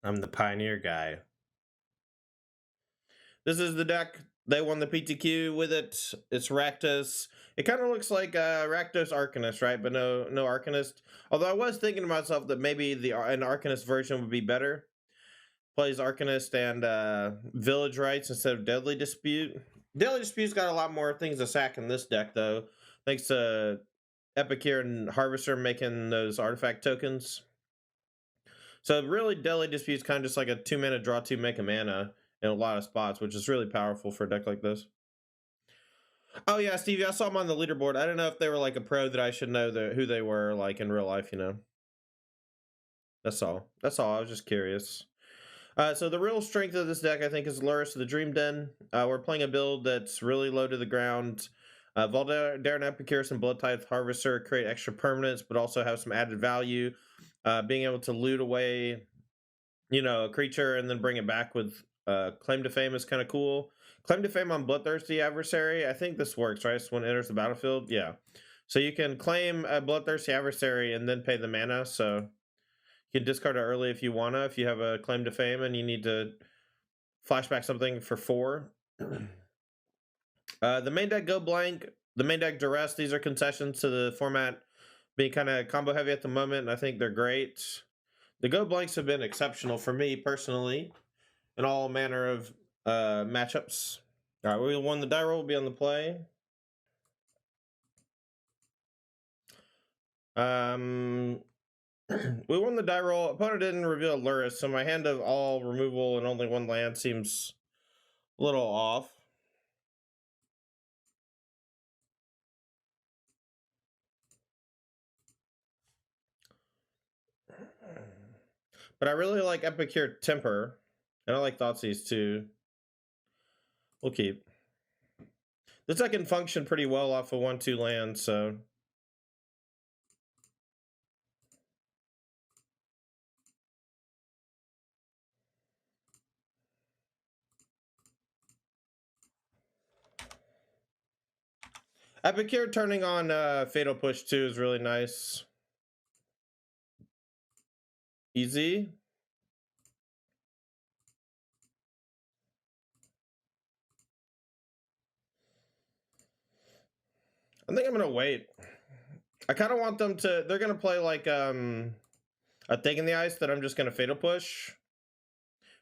I'm the pioneer guy. This is the deck. They won the PTQ with it. It's Rakdos. It kind of looks like Rakdos Arcanist, right? But no Arcanist. Although I was thinking to myself that maybe an Arcanist version would be better. Plays Arcanist and Village Rites instead of Deadly Dispute. Deadly Dispute's got a lot more things to sack in this deck, though. Thanks to Epicure and Harvester making those artifact tokens. So really, Deadly Dispute's kind of just like a 2-mana draw 2, make a mana in a lot of spots, which is really powerful for a deck like this. Oh yeah, Stevie, I saw them on the leaderboard. I don't know if they were like a pro that I should know who they were like in real life, you know. That's all. That's all. I was just curious. So the real strength of this deck, I think, is Lurrus of the Dream Den. We're playing a build that's really low to the ground. Voldaren Epicurus and Blood Tithe Harvester create extra permanents, but also have some added value. Being able to loot away, you know, a creature and then bring it back with Claim to Fame is kind of cool. Claim to Fame on Bloodthirsty Adversary. I think this works, right? So when it enters the battlefield, yeah. So you can claim a Bloodthirsty Adversary and then pay the mana. So you can discard it early if you wanna. If you have a Claim to Fame and you need to flashback something for 4. The main deck Go Blank. The main deck Duress. These are concessions to the format being kind of combo heavy at the moment, and I think they're great. The Go Blanks have been exceptional for me personally in all manner of matchups. All right, we won the die roll. Will be on the play. We won the die roll. Opponent didn't reveal Lurrus, so my hand of all removal and only 1 land seems a little off. But I really like Epicure Temper, and I like Thoughtseize too. We'll keep. This deck can function pretty well off of 1/2 land, so. Epicure turning on Fatal Push 2 is really nice. Easy. I think I'm gonna wait. I kind of want them to. They're gonna play like a Thing in the Ice that I'm just gonna Fatal Push.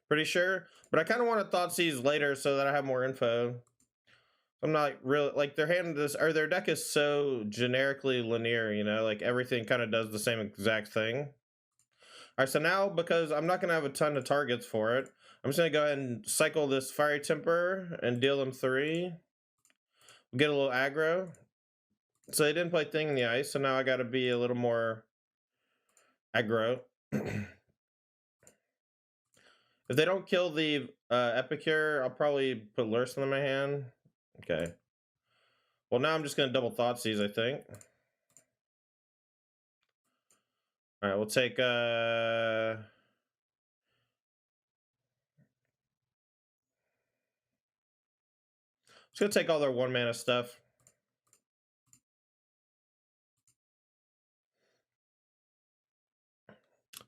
Pretty sure, but I kind of want to Thoughtseize later so that I have more info. I'm not really like their hand is or their deck is so generically linear, you know, like everything kind of does the same exact thing. All right, so now because I'm not gonna have a ton of targets for it, I'm just gonna go ahead and cycle this Fiery Temper and deal them 3. Get a little aggro. So they didn't play Thing in the Ice, so now I got to be a little more aggro. If they don't kill the Epicure, I'll probably put Lurson in my hand. Okay. Well, now I'm just going to double Thoughtseize, I think. All right, we'll take... Just going to take all their 1-mana stuff.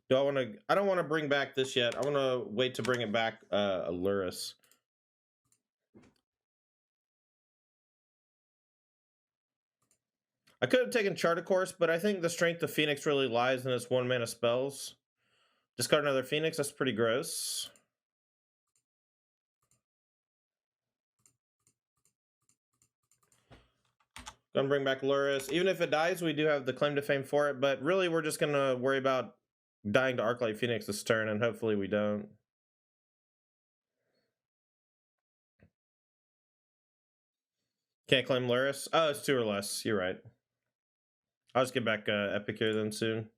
Do I want to... I don't want to bring back this yet. I want to wait to bring it back Lurrus. I could have taken Chart Course, but I think the strength of Phoenix really lies in its 1-mana spells. Discard another Phoenix. That's pretty gross. Gonna bring back Lurrus. Even if it dies, we do have the Claim to Fame for it, but really we're just gonna worry about dying to Arclight Phoenix this turn, and hopefully we don't. Can't claim Lurrus? Oh, it's 2 or less. You're right. I'll just get back Epicure then soon.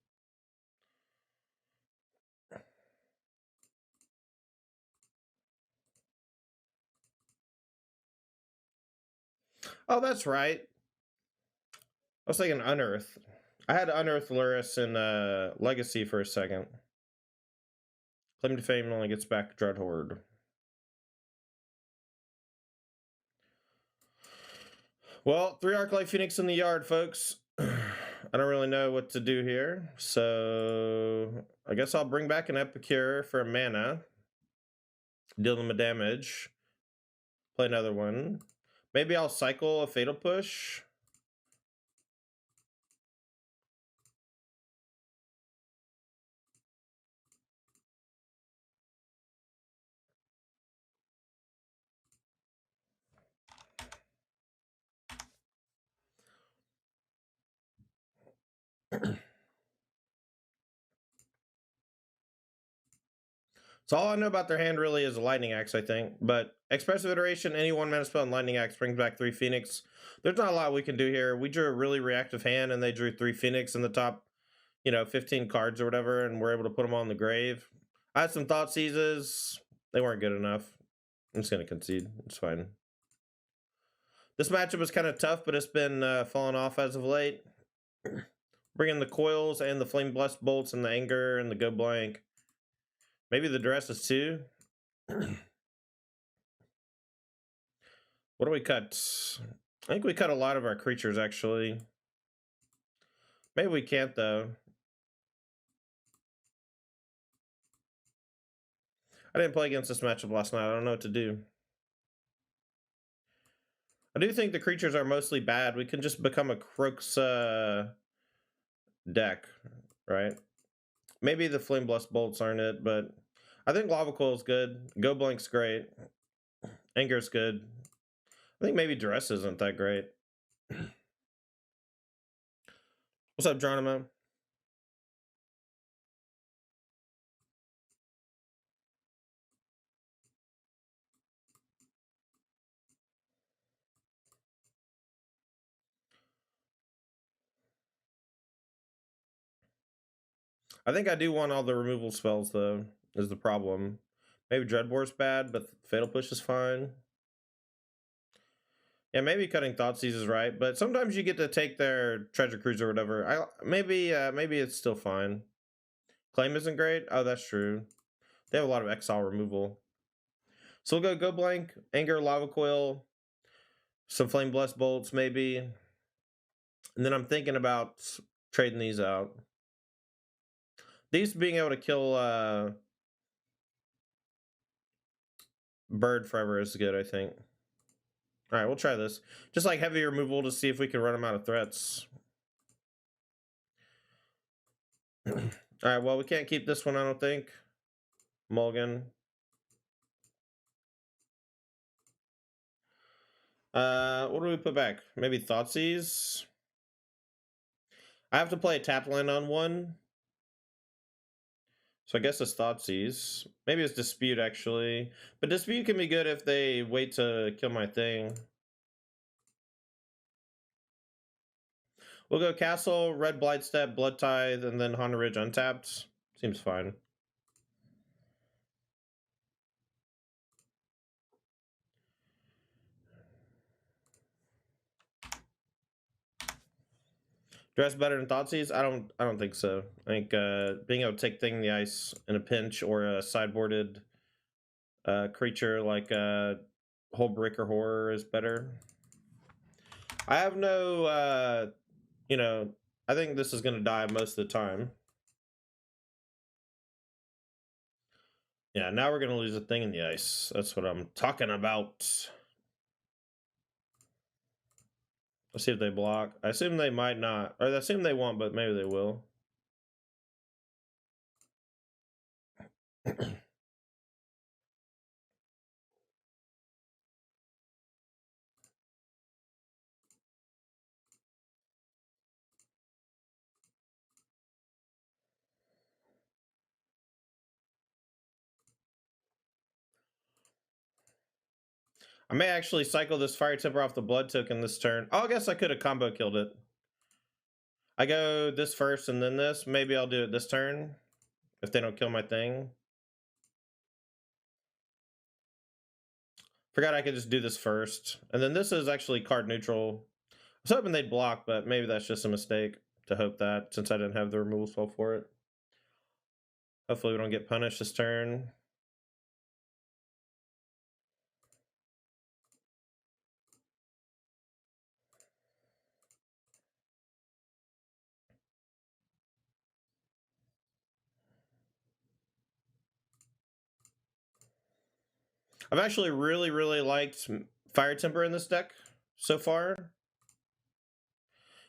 Oh, that's right. I was thinking Unearth. I had Unearth Lurrus in Legacy for a second. Claim to Fame only gets back Dreadhorde. Well, 3 Arclight Phoenix in the yard, folks. I don't really know what to do here, so I guess I'll bring back an Epicure for a mana. Deal them a damage. Play another one. Maybe I'll cycle a Fatal Push. So all I know about their hand really is a Lightning Axe, I think. But Expressive Iteration, any 1-mana spell and Lightning Axe brings back 3 Phoenix. There's not a lot we can do here. We drew a really reactive hand, and they drew 3 Phoenix in the top, 15 cards or whatever, and we're able to put them on the grave. I had some Thought Seizes. They weren't good enough. I'm just going to concede. It's fine. This matchup was kind of tough, but it's been falling off as of late. Bring in the Coils and the Flame Blessed Bolts and the Anger and the Go Blank. Maybe the Duresses too. What do we cut? I think we cut a lot of our creatures, actually. Maybe we can't, though. I didn't play against this matchup last night. I don't know what to do. I do think the creatures are mostly bad. We can just become a Crooks deck, right? Maybe the Flame Blessed Bolts aren't it, but I think Lava Coil's good. Go Blank's great. Anger's good. I think maybe Duress isn't that great. What's up, Geronimo? I think I do want all the removal spells, though, is the problem. Maybe Dreadbore's bad, but Fatal Push is fine. Yeah, maybe cutting Thoughtseize is right, but sometimes you get to take their Treasure Cruise or whatever. Maybe it's still fine. Claim isn't great? Oh, that's true. They have a lot of exile removal. So we'll go Blank, Anger, Lava Coil, some Flame Blessed Bolts, maybe. And then I'm thinking about trading these out. These being able to kill Bird forever is good, I think. Alright, we'll try this. Just like heavy removal to see if we can run them out of threats. Alright, well, we can't keep this one, I don't think. Mulligan. What do we put back? Maybe Thoughtseize? I have to play a tap land on one. So I guess it's Thoughtseize. Maybe it's Dispute, actually. But Dispute can be good if they wait to kill my thing. We'll go Castle, Red Blightstep, Blood Tithe, and then Haunted Ridge untapped. Seems fine. Dress better than Thoughtseize? I don't think so. I think being able to take Thing in the Ice in a pinch or a sideboarded creature like Hullbreaker Horror is better. I have no I think this is gonna die most of the time. Yeah, now we're gonna lose a Thing in the Ice. That's what I'm talking about. Let's see if they block. I assume they might not. Or I assume they won't, but maybe they will. I may actually cycle this Fire Temper off the Blood token this turn. Oh, I guess I could have combo killed it. I go this first and then this. Maybe I'll do it this turn if they don't kill my thing. Forgot I could just do this first. And then this is actually card neutral. I was hoping they'd block, but maybe that's just a mistake to hope that since I didn't have the removal spell for it. Hopefully we don't get punished this turn. I've actually really liked Fire Temper in this deck so far.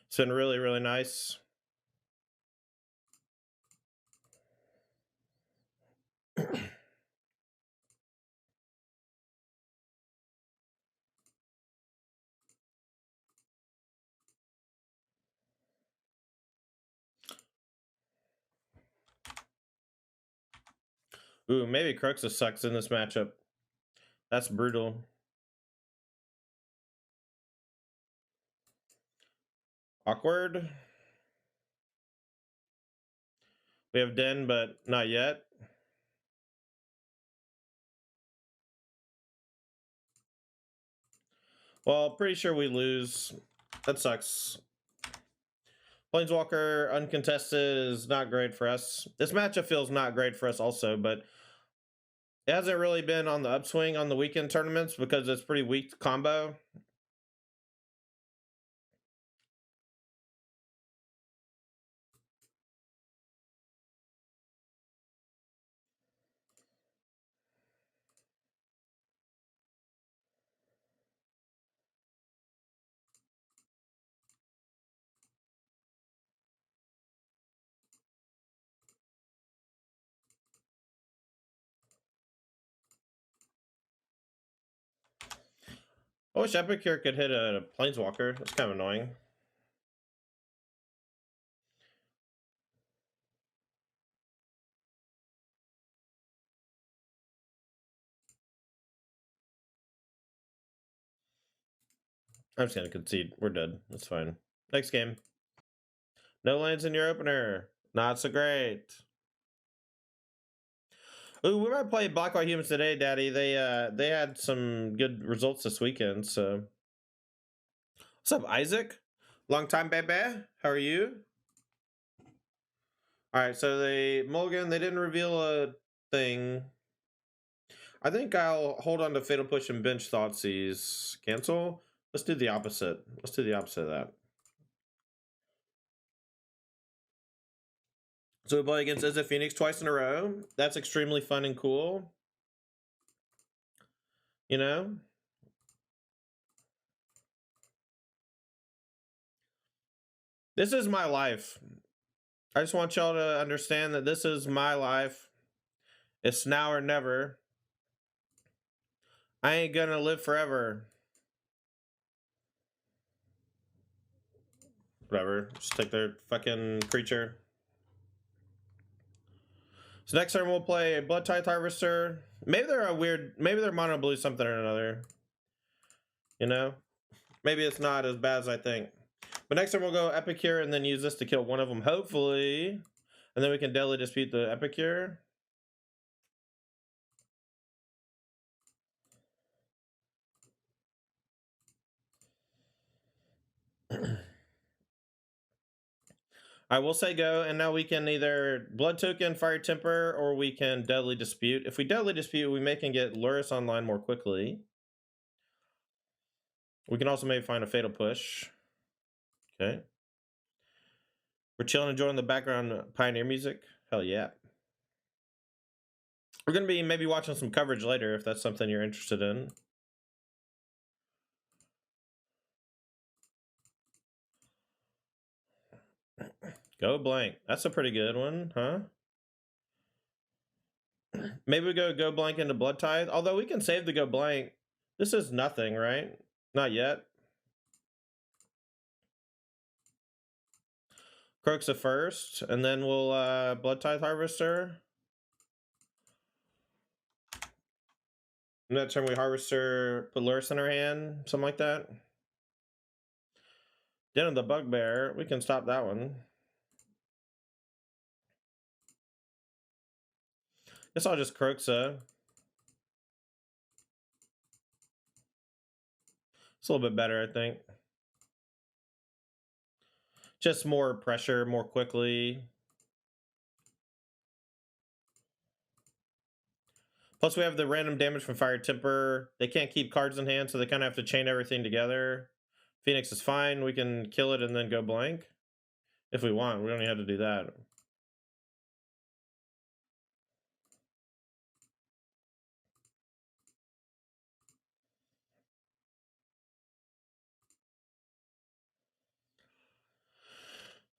It's been really nice. Ooh, maybe Cruxus sucks in this matchup. That's brutal. Awkward. We have Den, but not yet. Well, pretty sure we lose. That sucks. Planeswalker uncontested is not great for us. This matchup feels not great for us also, but it hasn't really been on the upswing on the weekend tournaments because it's pretty weak combo. I wish Epicure could hit a Planeswalker. That's kind of annoying. I'm just gonna concede. We're dead. That's fine. Next game. No lands in your opener. Not so great. Ooh, we might play Black White Humans today, Daddy. They had some good results this weekend. So, what's up, Isaac? Long time, baby. How are you? All right. So Mulligan. They didn't reveal a thing. I think I'll hold on to Fatal Push and bench Thoughtseize. Cancel. Let's do the opposite. Let's do the opposite of that. So we play against Izzet Phoenix twice in a row. That's extremely fun and cool. You know? This is my life. I just want y'all to understand that this is my life. It's now or never. I ain't gonna live forever. Whatever. Just take their fucking creature. So next turn we'll play Blood Tithe Harvester. Maybe they're mono blue something or another. You know? Maybe it's not as bad as I think. But next time we'll go Epicure and then use this to kill one of them, hopefully. And then we can Deadly Dispute the Epicure. I will say go, and now we can either Blood Token, Fire Temper, or we can Deadly Dispute. If we Deadly Dispute, we may can get Luris online more quickly. We can also maybe find a Fatal Push. Okay. We're chilling, enjoying the background Pioneer music. Hell yeah. We're going to be maybe watching some coverage later if that's something you're interested in. Go blank. That's a pretty good one, huh? Maybe we go blank into Blood Tithe. Although we can save the go blank. This is nothing, right? Not yet. Croxa first, and then we'll Blood Tithe Harvester. And that turn we Harvester, put Luris in our hand, something like that. Den of the Bugbear, we can stop that one. Guess I'll just Croxa. It's a little bit better, I think. Just more pressure, more quickly. Plus, we have the random damage from Fire Temper. They can't keep cards in hand, so they kind of have to chain everything together. Phoenix is fine. We can kill it and then go blank. If we want. We don't even have to do that.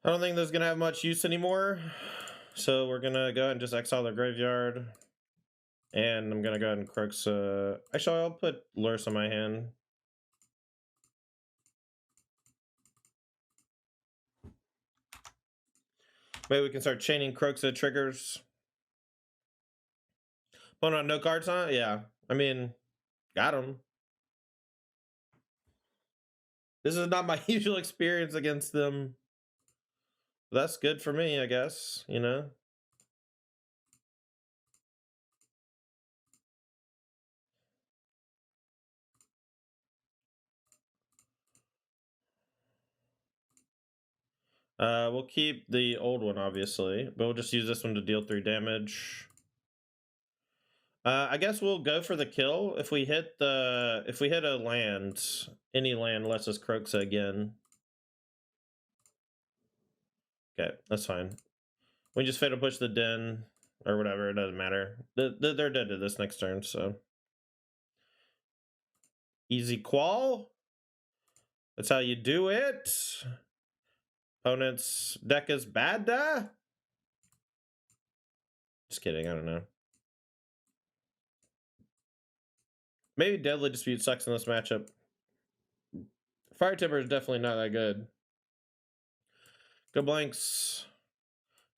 I don't think there's gonna have much use anymore. So we're gonna go ahead and just exile their graveyard. And I'm gonna go ahead and crux. Actually, I'll put Lurrus on my hand. Maybe we can start chaining Croxa triggers. Oh no, no cards on it? Yeah. I mean, got him. This is not my usual experience against them. That's good for me, I guess, you know? We'll keep the old one, obviously, but we'll just use this one to deal 3 damage. I guess we'll go for the kill if we hit a land. Any land lets us Croxa again. Okay, that's fine. We just fatal push the den or whatever. It doesn't matter. They're dead to this next turn, so easy qual. That's how you do it. Opponent's deck is bad. Just kidding. I don't know. Maybe Deadly Dispute sucks in this matchup. Fire Timber is definitely not that good. Go blanks.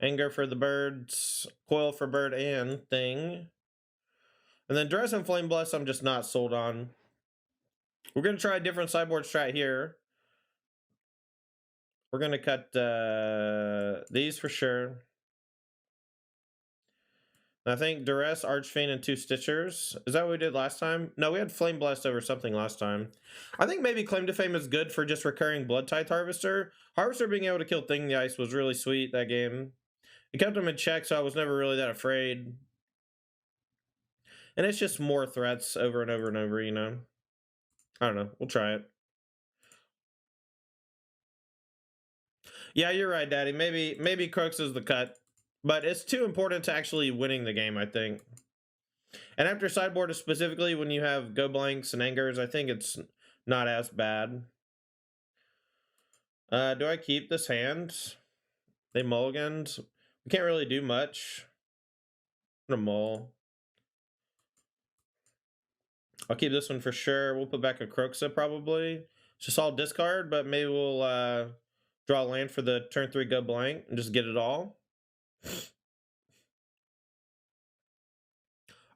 Anger for the birds. Coil for bird and thing. And then Dress and Flame Bless I'm just not sold on. We're going to try a different sideboard strat here. We're going to cut these for sure. I think Duress, Archfiend, and 2 Stitchers. Is that what we did last time? No, we had Flame Blessed over something last time. I think maybe Claim to Fame is good for just recurring Blood Tithe Harvester. Harvester being able to kill Thing the Ice was really sweet that game. It kept him in check, so I was never really that afraid. And it's just more threats over and over and over, you know? I don't know. We'll try it. Yeah, you're right, Daddy. Maybe Crux is the cut. But it's too important to actually winning the game, I think. And after sideboard, specifically when you have go blanks and angers, I think it's not as bad. Do I keep this hand? They mulliganed. We can't really do much. I'm gonna mull. I'll keep this one for sure. We'll put back a Croxa probably. It's just all discard, but maybe we'll draw a land for the turn 3 go blank and just get it all.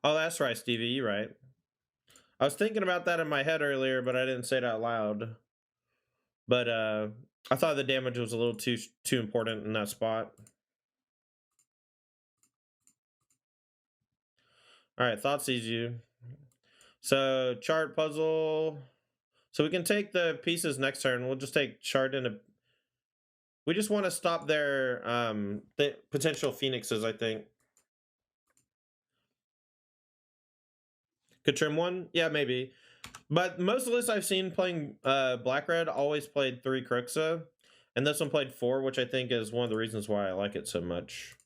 Oh, that's right, Stevie. You're right. I was thinking about that in my head earlier, but I didn't say it out loud. But I thought the damage was a little too important in that spot. All right, Thoughtseize you. So chart puzzle. So we can take the pieces next turn. We'll just take chart into. We just want to stop their the potential phoenixes, I think. Could trim one? Yeah, maybe. But most of the lists I've seen playing black-red always played 3 Croxa. And this one played 4, which I think is one of the reasons why I like it so much.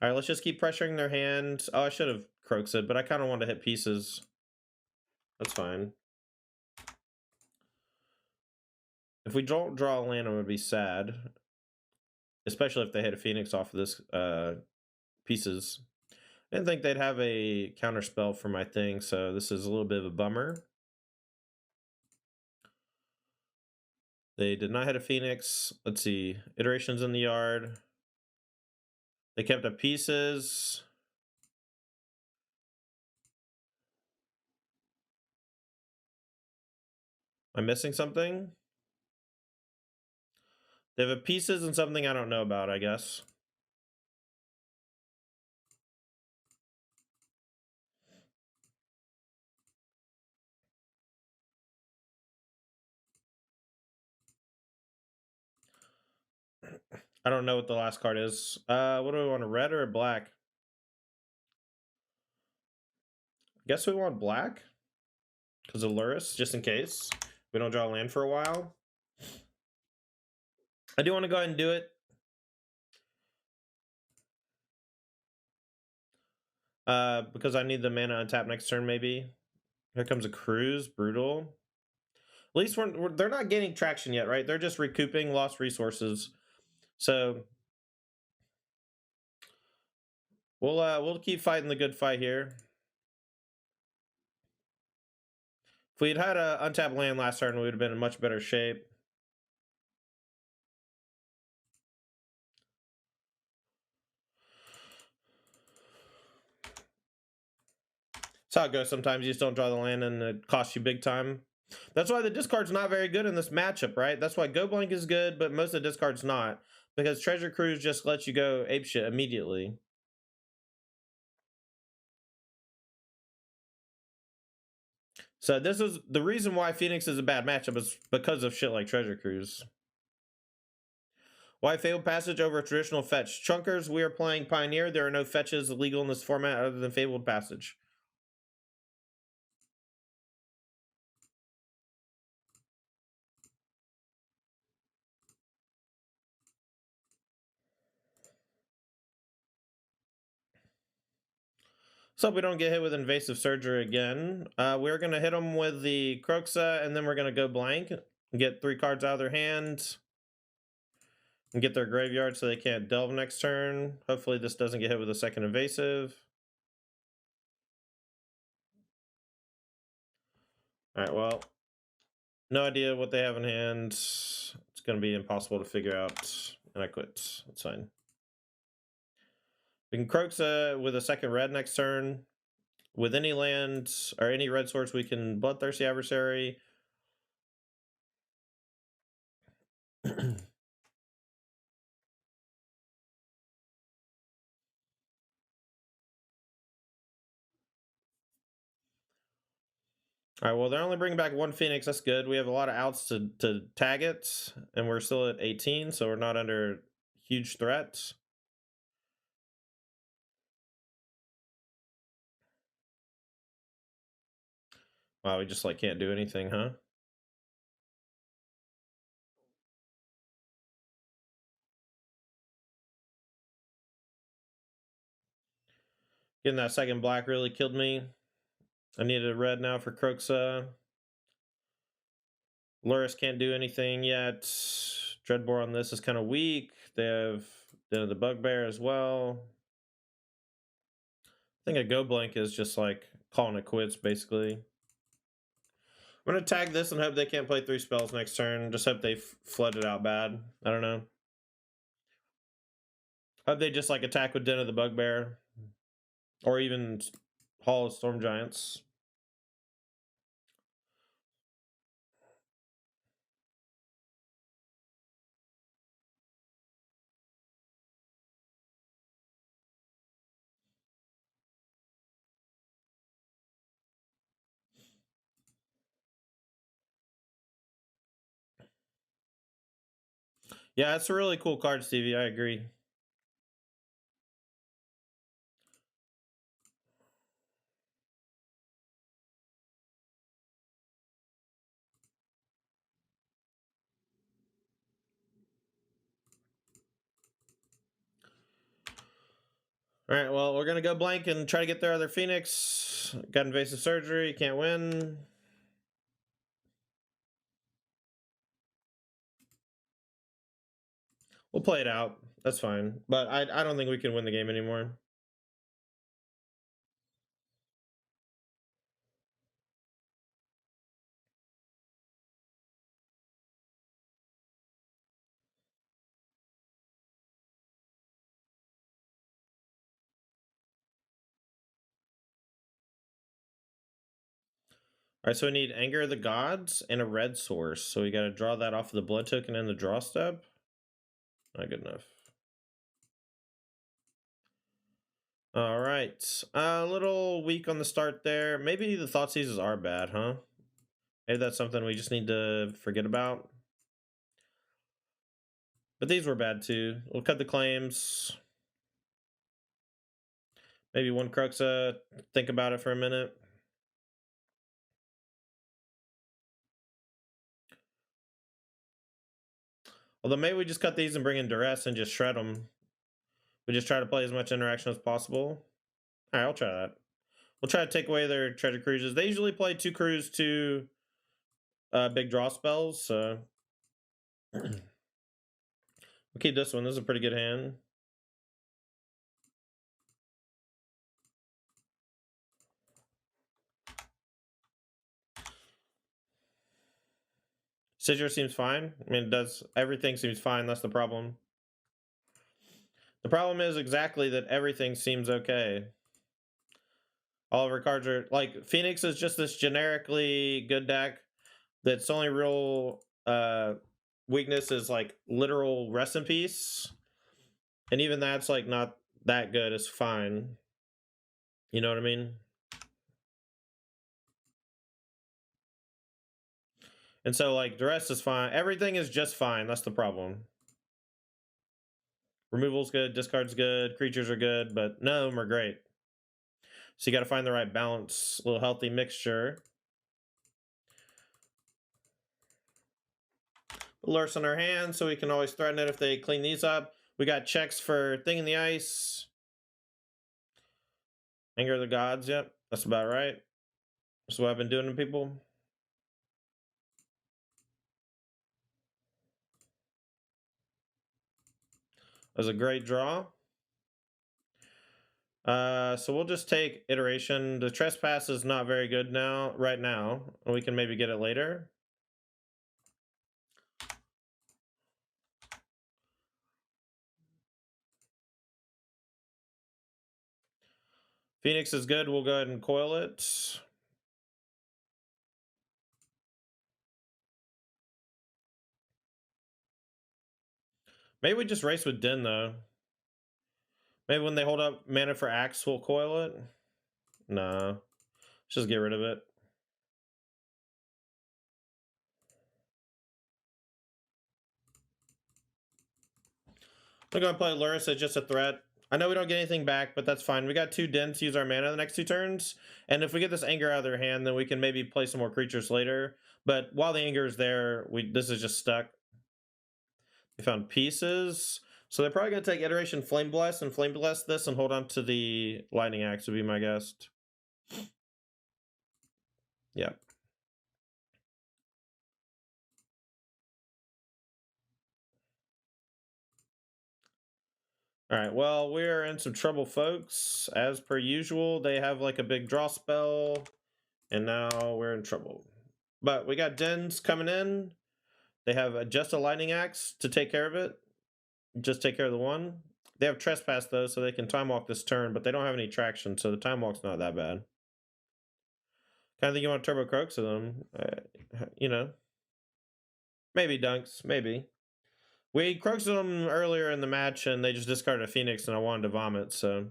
All right, let's just keep pressuring their hand. Oh, I should have Croxed, but I kind of want to hit pieces. That's fine. If we don't draw a land, I'm going to be sad. Especially if they hit a Phoenix off of this pieces. I didn't think they'd have a counter spell for my thing, so this is a little bit of a bummer. They did not hit a Phoenix. Let's see. Iterations in the yard. They kept up pieces. Am I missing something? They have a pieces and something I don't know about, I guess. I don't know what the last card is. What do we want, a red or a black? Guess we want black. Because of Lurrus, just in case. We don't draw land for a while. I do want to go ahead and do it. Because I need the mana untap next turn, maybe. Here comes a cruise, brutal. At least they're not gaining traction yet, right? They're just recouping lost resources. So we'll keep fighting the good fight here. If we'd had a untapped land last turn, we would have been in much better shape. That's how it goes. Sometimes you just don't draw the land and it costs you big time. That's why the discard's not very good in this matchup, right? That's why Go Blank is good, but most of the discard's not. Because Treasure Cruise just lets you go apeshit immediately. So this is the reason why Phoenix is a bad matchup, is because of shit like Treasure Cruise. Why Fabled Passage over traditional fetch? Chunkers, we are playing Pioneer. There are no fetches legal in this format other than Fabled Passage. So we don't get hit with Invasive Surgery again. We're going to hit them with the Croxa, and then we're going to go blank and get 3 cards out of their hand and get their graveyard so they can't delve next turn. Hopefully this doesn't get hit with a second invasive. Alright, well, no idea what they have in hand. It's going to be impossible to figure out, and I quit. That's fine. We can Croxa with a second red next turn. With any land or any red source, we can Bloodthirsty Adversary. All right, well, they're only bringing back 1 Phoenix. That's good. We have a lot of outs to tag it, and we're still at 18, so we're not under huge threat. Wow, we just like can't do anything, huh? Getting that second black really killed me. I needed a red now for Croxa. Luris can't do anything yet. Dreadbore on this is kind of weak. They have the Bugbear as well. I think a Go Blank is just like calling it quits, basically. I'm going to tag this and hope they can't play 3 spells next turn. Just hope they flood it out bad. I don't know. Hope they just like attack with Den of the Bugbear. Or even Hall of Storm Giants. Yeah, it's a really cool card, Stevie. I agree. All right, well, we're going to go blank and try to get their other Phoenix. Got Invasive Surgery. Can't win. We'll play it out. That's fine. But I don't think we can win the game anymore. All right, so we need Anger of the Gods and a red source. So we got to draw that off of the blood token in the draw step. Not good enough. All right. A little weak on the start there. Maybe the Thought Seizes are bad, huh? Maybe that's something we just need to forget about. But these were bad too. We'll cut the claims. Maybe 1 Cruxa. Think about it for a minute. Although maybe we just cut these and bring in Duress and just shred them. We just try to play as much interaction as possible. All right, I'll try that. We'll try to take away their treasure cruises. They usually play 2 crews, 2 big draw spells. So We'll keep this one. This is a pretty good hand. Sigil seems fine. I mean, it does. Everything seems fine. That's the problem. The problem is exactly that everything seems okay. All of our cards are like Phoenix is just this generically good deck that's only real weakness is like literal rest in peace. And even that's like not that good. It's fine. You know what I mean? And so like the rest is fine. Everything is just fine. That's the problem. Removal's good, discard's good, creatures are good, but none of them are great. So you got to find the right balance, a little healthy mixture. Lurks on our hand, so we can always threaten it if they clean these up. We got checks for Thing in the Ice. Anger of the Gods, yep. That's about right. That's what I've been doing to people. That was a great draw. So we'll just take Iteration. The Trespass is not very good now, right now. We can maybe get it later. Phoenix is good. We'll go ahead and coil it. Maybe we just race with Din, though. Maybe when they hold up mana for Axe, we'll coil it. Nah. Let's just get rid of it. I'm going to play Luris as just a threat. I know we don't get anything back, but that's fine. We got 2 Dens to use our mana the next 2 turns. And if we get this Anger out of their hand, then we can maybe play some more creatures later. But while the Anger is there, this is just stuck. We found pieces. So they're probably going to take Iteration Flame Bless and Flame Bless this and hold on to the Lightning Axe would be my guess. Yeah. All right, well, we're in some trouble, folks. As per usual, they have like a big draw spell, and now we're in trouble. But we got Dens coming in. They have just a Lightning Axe to take care of it. Just take care of the one. They have Trespass, though, so they can Time Walk this turn, but they don't have any traction, so the Time Walk's not that bad. Kind of think you want to Turbo Croaks to them. You know. Maybe Dunks, maybe. We Croaks them earlier in the match, and they just discarded a Phoenix, and I wanted to vomit, so...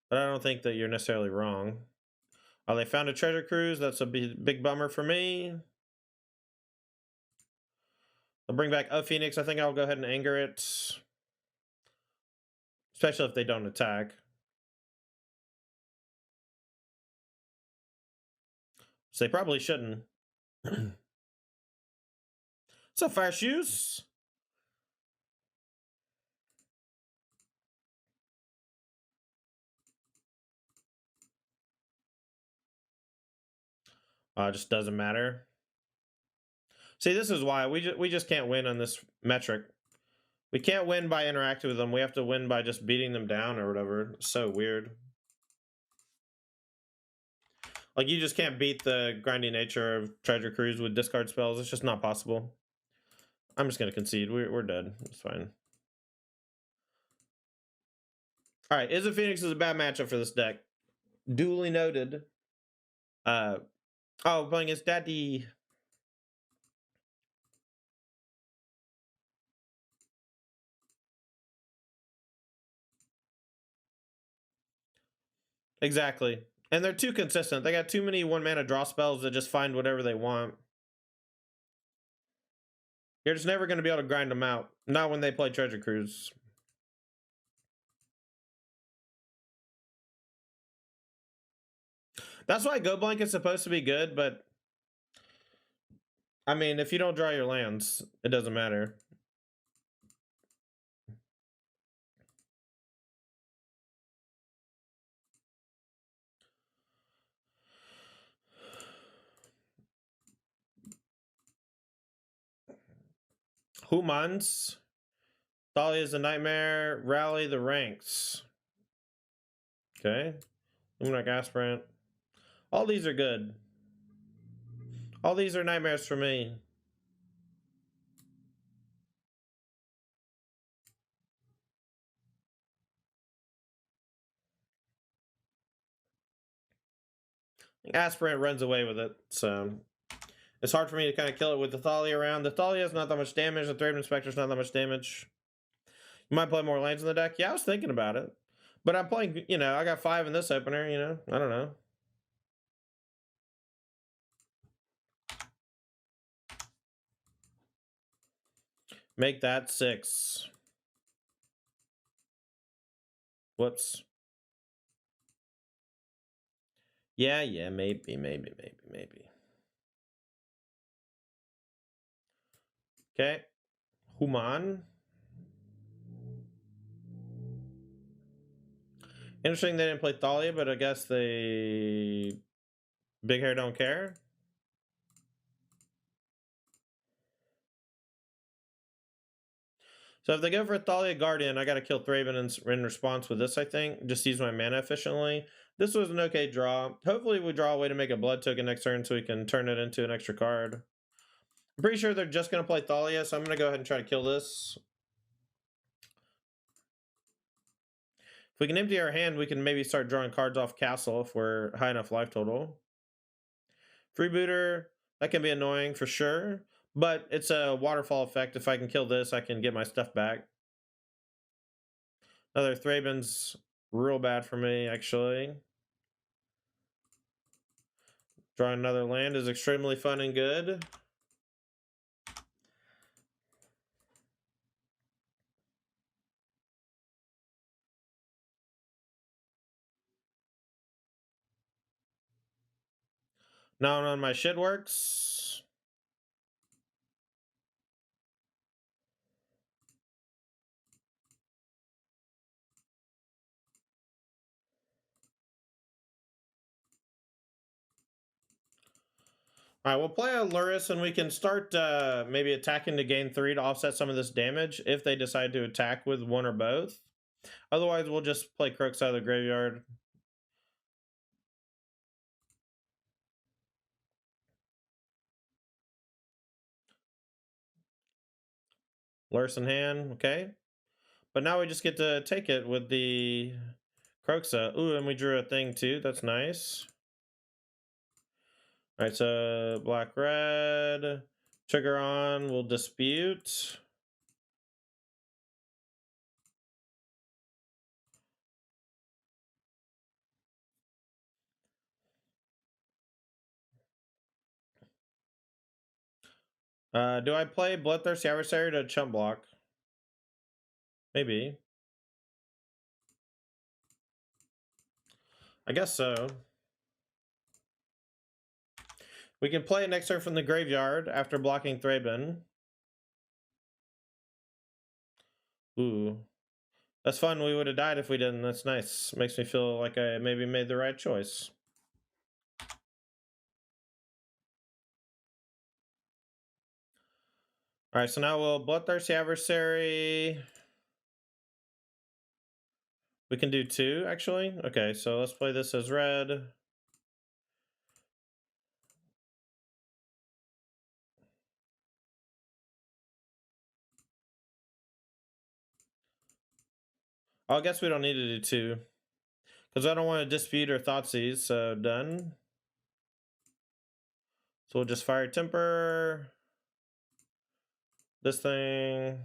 But I don't think that you're necessarily wrong. Oh, they found a treasure cruise. That's a big bummer for me. I'll bring back a Phoenix. I think I'll go ahead and anger it. Especially if they don't attack. So they probably shouldn't. What's up, Fire Shoes? It just doesn't matter. See, this is why we just can't win on this metric. We can't win by interacting with them. We have to win by just beating them down or whatever. It's so weird. Like, you just can't beat the grindy nature of Treasure Cruise with discard spells. It's just not possible. I'm just going to concede. We're dead. It's fine. All right, Izzet Phoenix is a bad matchup for this deck. Duly noted. Oh, playing his daddy. Exactly. And they're too consistent. They got too many 1-mana draw spells that just find whatever they want. You're just never going to be able to grind them out. Not when they play Treasure Cruise. That's why Go Blank is supposed to be good, but... I mean, if you don't draw your lands, it doesn't matter. Humans. Thalia is a nightmare. Rally the ranks. Okay. Luminarch Aspirant. All these are good. All these are nightmares for me. Aspirant runs away with it, so it's hard for me to kind of kill it with the Thalia around. The Thalia is not that much damage. The Thraben Inspector is not that much damage. You might play more lands in the deck. Yeah, I was thinking about it. But I'm playing, you know, I got 5 in this opener, you know. I don't know. Make that 6. Whoops. Yeah, maybe. Okay. Human. Interesting they didn't play Thalia, but I guess they... Big Hair don't care. So if they go for Thalia Guardian, I gotta kill Thraben in response with this, I think. Just use my mana efficiently. This was an okay draw. Hopefully we draw a way to make a blood token next turn so we can turn it into an extra card. I'm pretty sure they're just gonna play Thalia, so I'm gonna go ahead and try to kill this. If we can empty our hand, we can maybe start drawing cards off Castle if we're high enough life total. Freebooter, that can be annoying for sure, but it's a waterfall effect. If I can kill this, I can get my stuff back. Another Thraben's real bad for me, actually. Drawing another land is extremely fun and good. Now none of my shit works. Alright, we'll play a Luris and we can start maybe attacking to gain 3 to offset some of this damage if they decide to attack with one or both. Otherwise, we'll just play Crooks out of the graveyard. Luris in hand, okay. But now we just get to take it with the Croxa. Ooh, and we drew a thing too. That's nice. Alright, so black, red. Trigger on, we'll dispute. Do I play Bloodthirsty Adversary to chump block? Maybe. I guess so. We can play it next turn from the graveyard after blocking Thraben. Ooh. That's fun. We would have died if we didn't. That's nice. Makes me feel like I maybe made the right choice. Alright, so now we'll Bloodthirsty Adversary. We can do 2, actually. Okay, so let's play this as red. I guess we don't need to do 2. Because I don't want to dispute or Thoughtseize, so done. So we'll just fire Temper. This thing.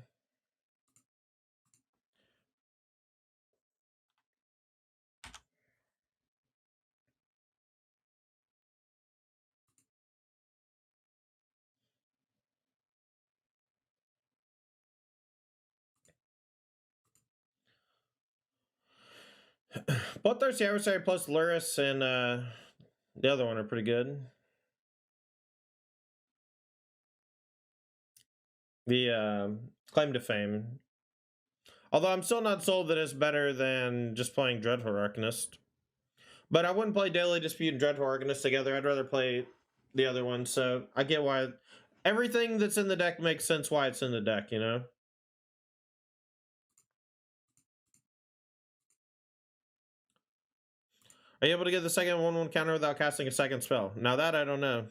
Bloodthirsty Adversary plus Luris and the other one are pretty good. The Claim to Fame. Although I'm still not sold that it's better than just playing Dreadful Arcanist. But I wouldn't play Daily Dispute and Dreadful Arcanist together. I'd rather play the other one. So I get why everything that's in the deck makes sense why it's in the deck, you know? Are you able to get the second 1/1 counter without casting a second spell? Now that I don't know.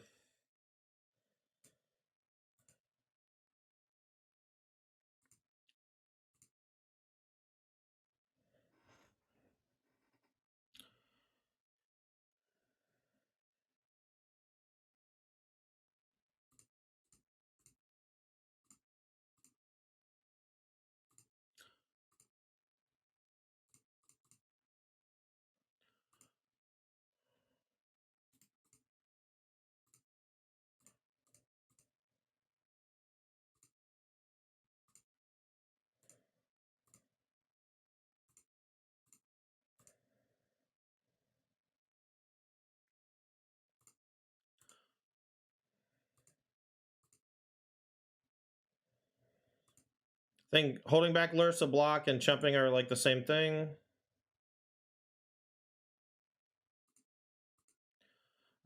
I think holding back Lursa block and chumping are like the same thing.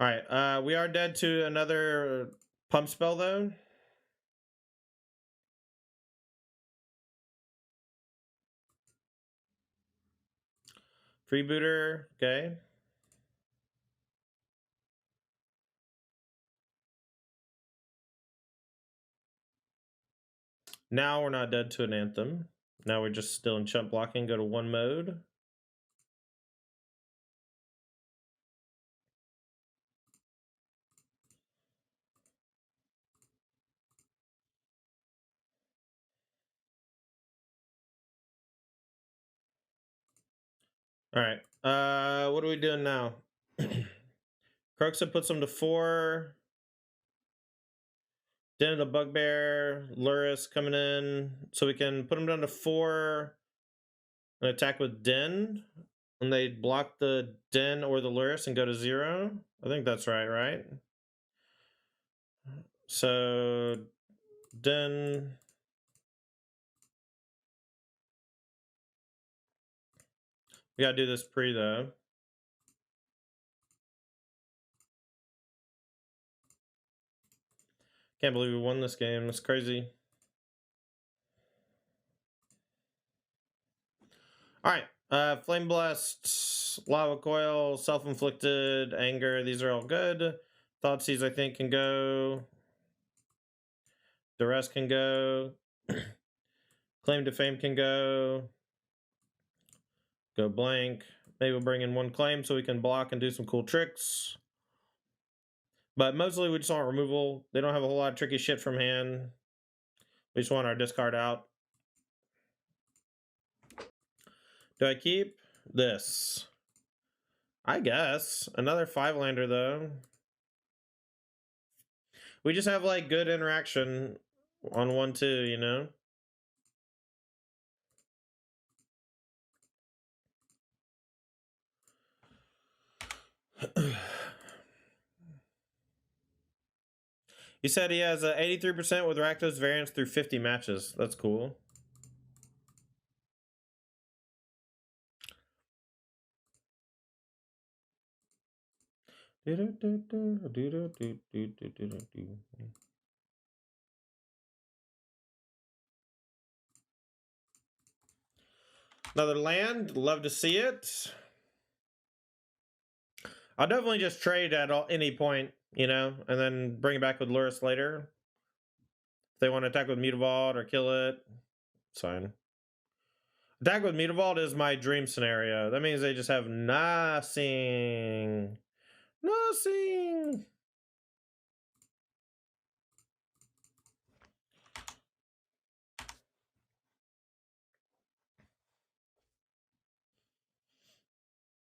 Alright, we are dead to another pump spell though. Freebooter, okay. Now we're not dead to an Anthem. Now we're just still in chump blocking, go to 1 mode. Alright, what are we doing now? Croxa puts them to 4. Den of the Bugbear, Luris coming in. So we can put them down to 4 and attack with Den. And they block the Den or the Luris and go to 0. I think that's right? So Den. We gotta do this pre though. Can't believe we won this game. It's crazy. Alright. Flame Blessed, Lava Coil, Self-Inflicted, Anger. These are all good. Thoughtseize, I think, can go. The rest can go. Claim to Fame can go. Go blank. Maybe we'll bring in 1 claim so we can block and do some cool tricks. But mostly we just want removal. They don't have a whole lot of tricky shit from hand. We just want our discard out. Do I keep this? I guess. Another 5-lander though. We just have like good interaction on 1/2, you know? He said he has 83% with Rakdos variance through 50 matches. That's cool. Another land. Love to see it. I'll definitely just trade at any point, you know, and then bring it back with Luris later. If they want to attack with Mutavault or kill it, it's fine. Attack with Mutavault is my dream scenario. That means they just have nothing. Nothing.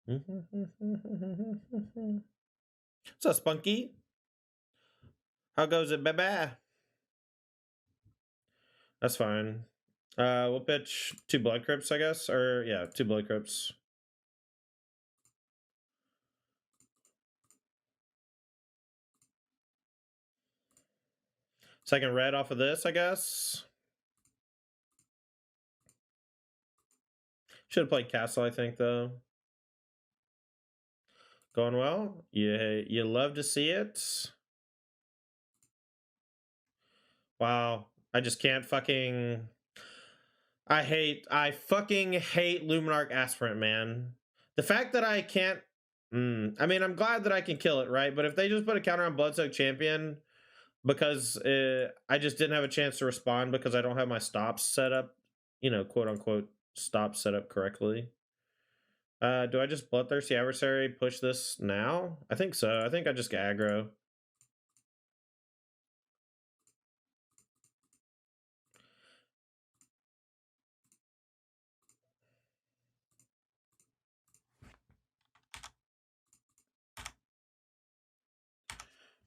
What's up, Spunky? How goes it, baby? That's fine. We'll pitch 2 Blood Crypts, I guess. Or, yeah, 2 Blood Crypts. Second red off of this, I guess. Should have played Castle, I think, though. Going well? Yeah, you love to see it. Wow. I just can't fucking... I fucking hate Luminarch Aspirant, man. The fact that I can't... I mean, I'm glad that I can kill it, right? But if they just put a counter on Bloodsoak Champion because I just didn't have a chance to respond because I don't have my stops set up, you know, quote-unquote stops set up correctly. Do I just Bloodthirsty Adversary push this now? I think so. I think I just get aggro.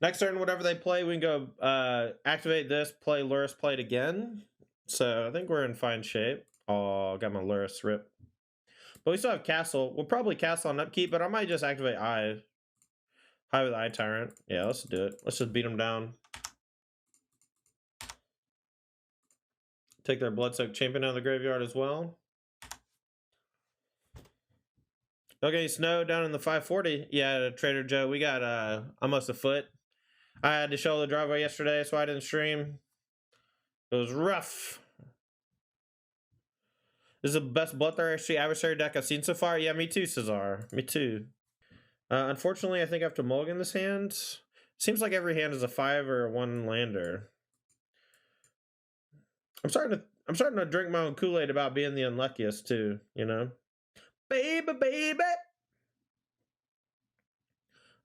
Next turn, whatever they play, we can go activate this, play Lurrus, play it again. So I think we're in fine shape. Oh, got my Lurrus rip. But we still have Castle. We'll probably Castle on upkeep, but I might just activate Eye. High with Eye Tyrant. Yeah, let's do it. Let's just beat them down. Take their Bloodsoaked Champion out of the graveyard as well. Okay, Snow down in the 540. Yeah, Trader Joe, we got almost a foot. I had to show the driveway yesterday, so I didn't stream. It was rough. This is the best Bloodthirsty Adversary deck I've seen so far. Yeah, me too, Cesar. Me too. Unfortunately, I think I have to mulligan this hand. Seems like every hand is a 5 or a 1 lander. I'm starting to drink my own Kool-Aid about being the unluckiest too, you know? Baby, baby!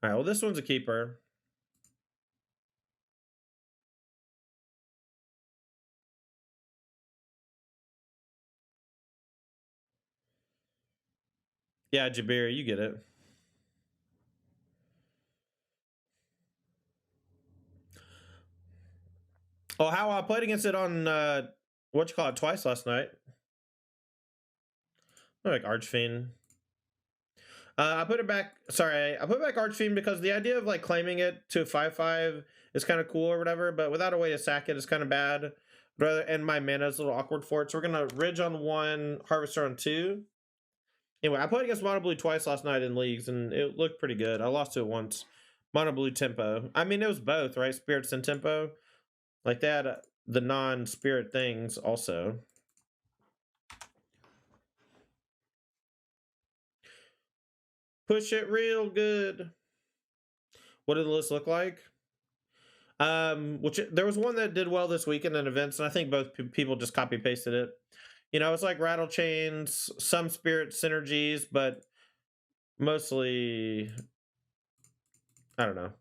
Alright, well, this one's a keeper. Yeah, Jabir, you get it. Oh, how I played against it on, twice last night. I like Archfiend. I put back Archfiend because the idea of like claiming it to 5/5 is kind of cool or whatever, but without a way to sack it is kind of bad. And my mana is a little awkward for it, so we're gonna Ridge on 1, Harvester on 2. Anyway, I played against Mono Blue twice last night in leagues, and it looked pretty good. I lost to it once. Mono Blue tempo. I mean, it was both, right? Spirits and tempo. Like they had the non-spirit things also. Push it real good. What did the list look like? Which there was one that did well this weekend in events, and I think both people just copy pasted it. You know, it's like rattle chains, some spirit synergies, but mostly, I don't know.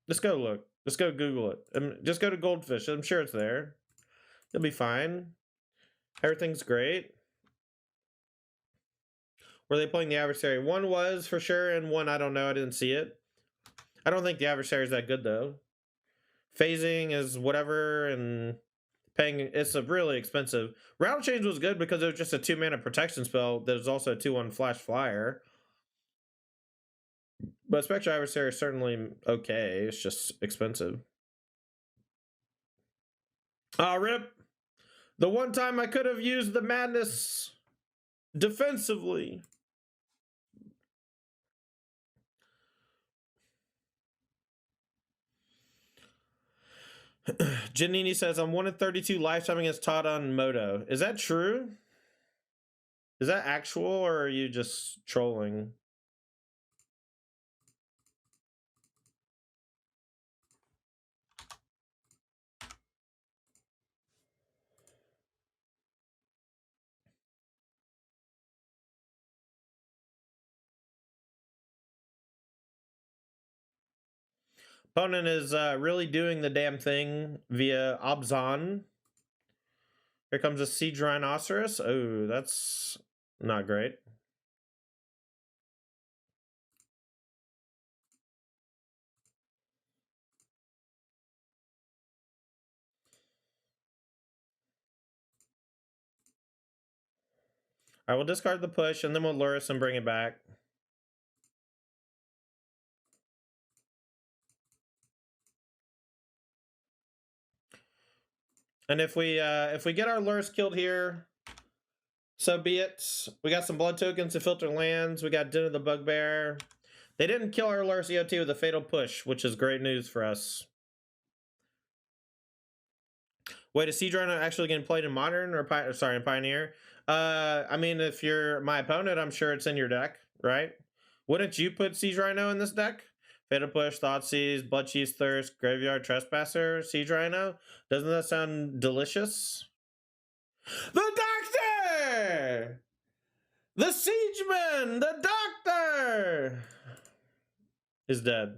Just go look. Just go Google it. Just go to Goldfish. I'm sure it's there. You'll be fine. Everything's great. Were they playing the adversary? One was for sure, and one I don't know. I didn't see it. I don't think the adversary is that good though. Phasing is whatever, and paying it's a really expensive. Rattle Chains was good because it was just a 2-mana protection spell that is also a 2/1 flash flyer. But Spectre Adversary is certainly okay. It's just expensive. Ah, rip. The one time I could have used the madness defensively. Janini says, I'm 1 in 32 lifetime against Todd on Moto. Is that true? Is that actual, or are you just trolling? Opponent is really doing the damn thing via Obzon. Here comes a Siege Rhinoceros. Oh, that's not great. I will discard the push, and then we'll Lurrus and bring it back. And if we get our Lurrus killed here, so be it. We got some blood tokens to filter lands. We got Den of the Bugbear. They didn't kill our Lurrus EOT with a fatal push, which is great news for us. Wait, is Siege Rhino actually getting played in Modern or in Pioneer? I mean, if you're my opponent, I'm sure it's in your deck, right? Wouldn't you put Siege Rhino in this deck? Fatal Push, Thoughtseize, Bloodchief's Thirst, Graveyard Trespasser, Siege Rhino. Doesn't that sound delicious? The Doctor! The Siegeman! The Doctor! Is dead.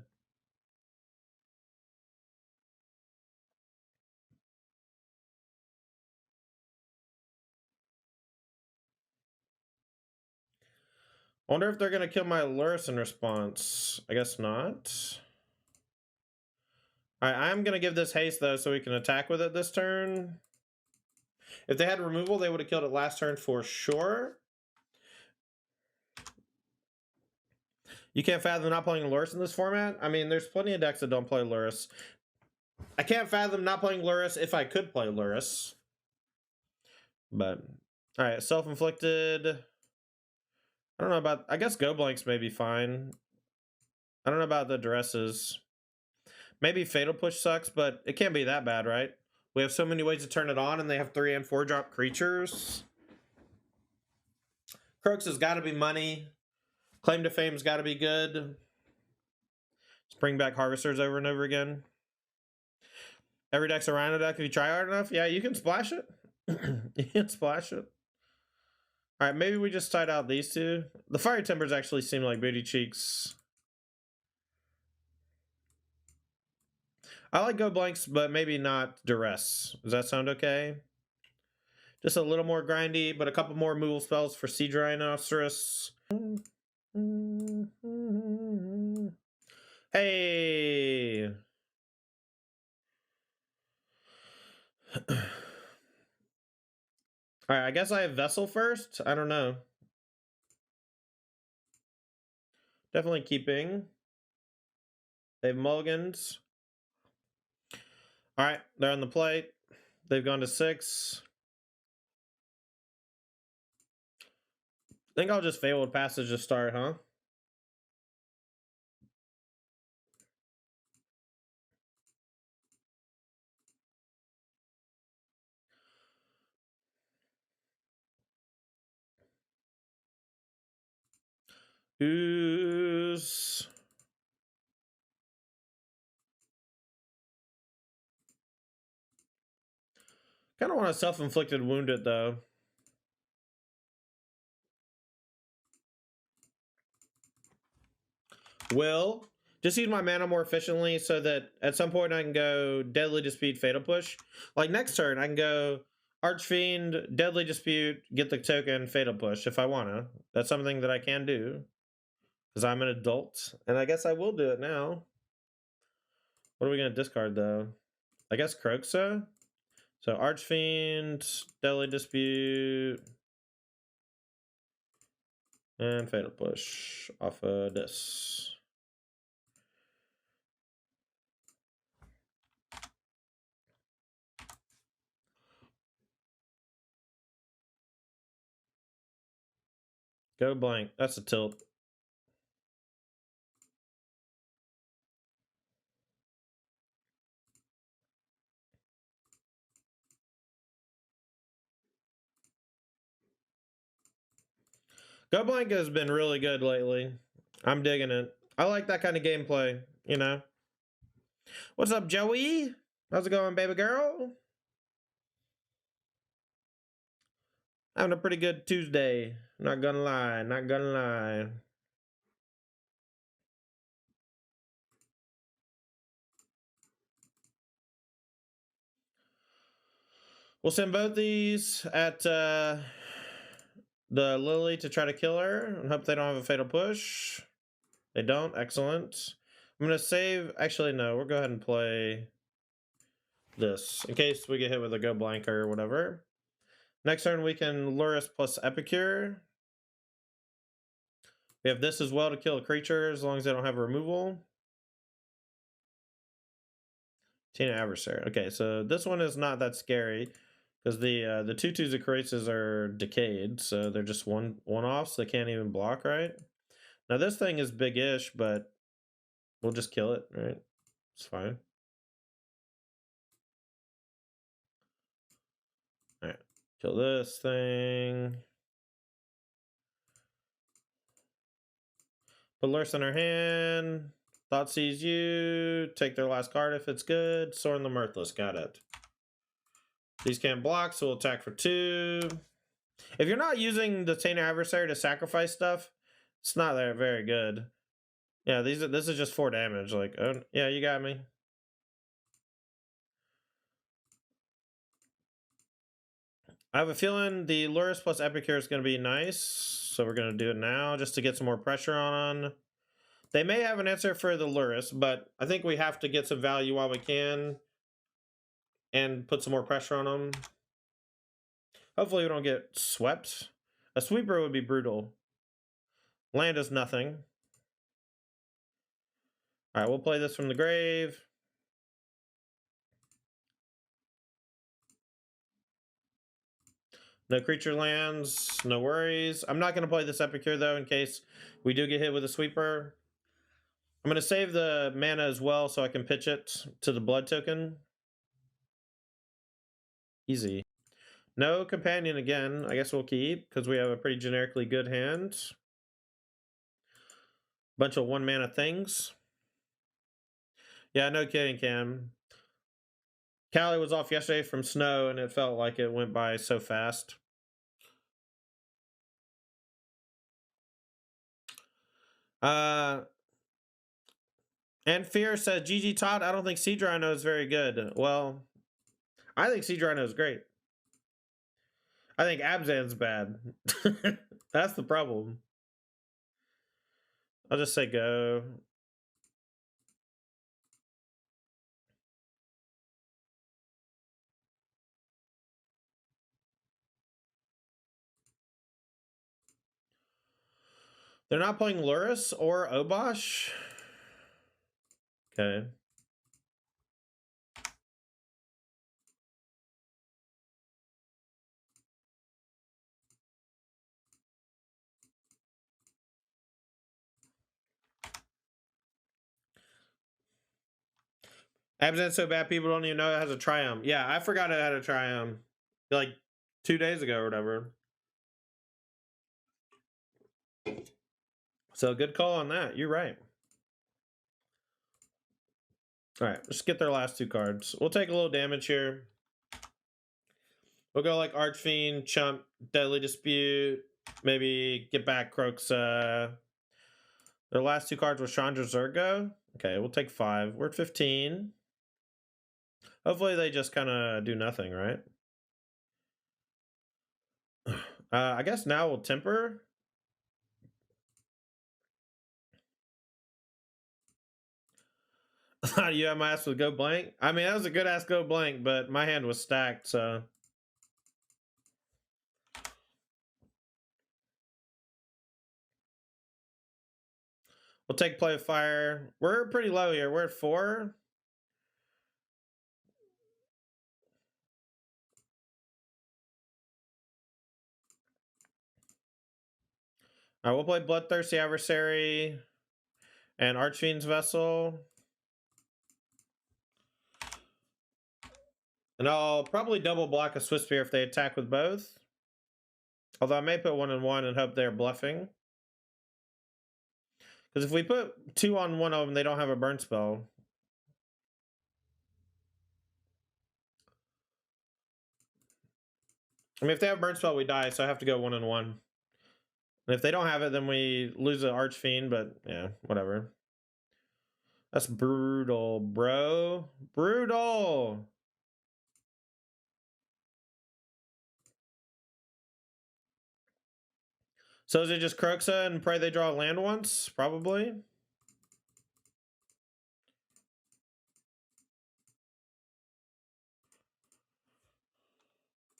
I wonder if they're going to kill my Lurrus in response. I guess not. Alright, I'm going to give this haste, though, so we can attack with it this turn. If they had removal, they would have killed it last turn for sure. You can't fathom not playing Lurrus in this format? I mean, there's plenty of decks that don't play Lurrus. I can't fathom not playing Lurrus if I could play Lurrus. But, alright, self-inflicted. I don't know about... I guess Go Blanks may be fine. I don't know about the dresses. Maybe Fatal Push sucks, but it can't be that bad, right? We have so many ways to turn it on, and they have 3 and 4 drop creatures. Crooks has got to be money. Claim to Fame's got to be good. Just bring back Harvesters over and over again. Every deck's a Rhino deck if you try hard enough. Yeah, you can splash it. You can splash it. Alright, maybe we just tied out these two. The Fiery Timbers actually seem like booty cheeks. I like Go Blanks, but maybe not Duress. Does that sound okay? Just a little more grindy, but a couple more removal spells for Siege Rhinoceros. Hey! Alright, I guess I have Vessel first? I don't know. Definitely keeping. They have mulligans. Alright, they're on the plate. They've gone to 6. I think I'll just Fabled Passage to start, huh? Ooze. Kind of want a self-inflicted wounded, though. Will just use my mana more efficiently so that at some point I can go Deadly Dispute, Fatal Push. Like next turn, I can go Archfiend, Deadly Dispute, get the token, Fatal Push if I want to. That's something that I can do because I'm an adult, and I guess I will do it now. What are we going to discard, though? I guess Kroxa. So Archfiend, Deadly Dispute, and Fatal Push off of this. Go blank. That's a tilt. Go blank has been really good lately. I'm digging it. I like that kind of gameplay, you know. What's up, Joey? How's it going, baby girl? Having a pretty good Tuesday. Not gonna lie, not gonna lie. We'll send both these at the Lily to try to kill her and hope they don't have a fatal push. They don't. Excellent. I'm gonna save. Actually, no. We'll go ahead and play this in case we get hit with a go blank or whatever. Next turn we can Lurrus plus Epicure. We have this as well to kill a creature as long as they don't have a removal. Tina Adversary. Okay, so this one is not that scary because the 2/2s of Krasis are decayed, so they're just one-offs. They can't even block, right? Now this thing is big-ish, but we'll just kill it, right? It's fine. Kill this thing. Put Lurse in her hand. Thought sees you. Take their last card if it's good. Soren the Mirthless. Got it. These can't block, so we'll attack for 2. If you're not using the Tainted Adversary to sacrifice stuff, it's not very good. Yeah, this is just 4 damage. Like, oh, yeah, you got me. I have a feeling the Lurus plus Epicure is going to be nice, so we're going to do it now just to get some more pressure on. They may have an answer for the Lurus, but I think we have to get some value while we can and put some more pressure on them. Hopefully we don't get swept. A sweeper would be brutal. Land is nothing. All right, we'll play this from the grave. No creature lands, no worries. I'm not going to play this Epicure, though, in case we do get hit with a sweeper. I'm going to save the mana as well so I can pitch it to the blood token. Easy. No companion again. I guess we'll keep because we have a pretty generically good hand. Bunch of 1 mana things. Yeah, no kidding, Cam. Callie was off yesterday from snow and it felt like it went by so fast. And Fear said, GG Todd, I don't think Sea Rhino is very good. Well, I think Sea Rhino is great. I think Abzan's bad. That's the problem. I'll just say go. They're not playing Lurus or Obosh? Okay. Abzan's so bad people don't even know it has a Triumph. Yeah, I forgot it had a Triumph. Like 2 days ago or whatever. So good call on that. You're right. All right, let's get their last 2 cards. We'll take a little damage here. We'll go like Archfiend, Chump, Deadly Dispute, maybe get back Croxa. Their last 2 cards were Chandra Zergo. Okay, we'll take 5. We're at 15. Hopefully they just kind of do nothing, right? I guess now we'll Temper. You have my ass with Go Blank? I mean, that was a good ass Go Blank, but my hand was stacked, so... We'll take Play of Fire. We're pretty low here. We're at 4. All right, we'll play Bloodthirsty Adversary and Archfiend's Vessel. And I'll probably double block a Swiss Spear if they attack with both. Although I may put 1 and 1 and hope they're bluffing. Because if we put 2 on one of them, they don't have a burn spell. I mean, if they have burn spell, we die, so I have to go 1 and 1. And if they don't have it, then we lose the Archfiend, but yeah, whatever. That's brutal, bro. Brutal! So is it just Croxa and pray they draw land once? Probably.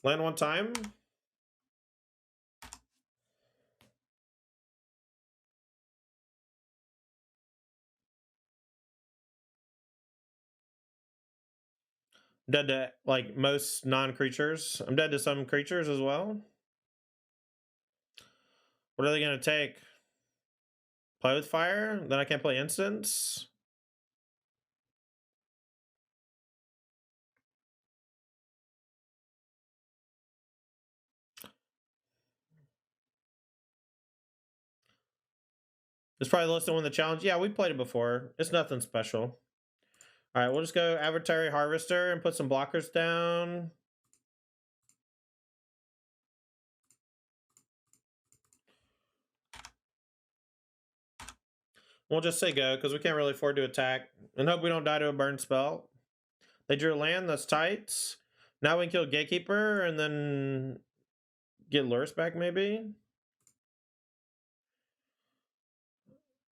Land one time? Dead to, like, most non-creatures. I'm dead to some creatures as well. What are they going to take? Play with fire? Then I can't play instants? It's probably the list to win the challenge. Yeah, we played it before. It's nothing special. All right, we'll just go Avatary Harvester and put some blockers down. We'll just say go, because we can't really afford to attack. And hope we don't die to a burn spell. They drew land, that's tight. Now we can kill Gatekeeper and then get Lurus back, maybe?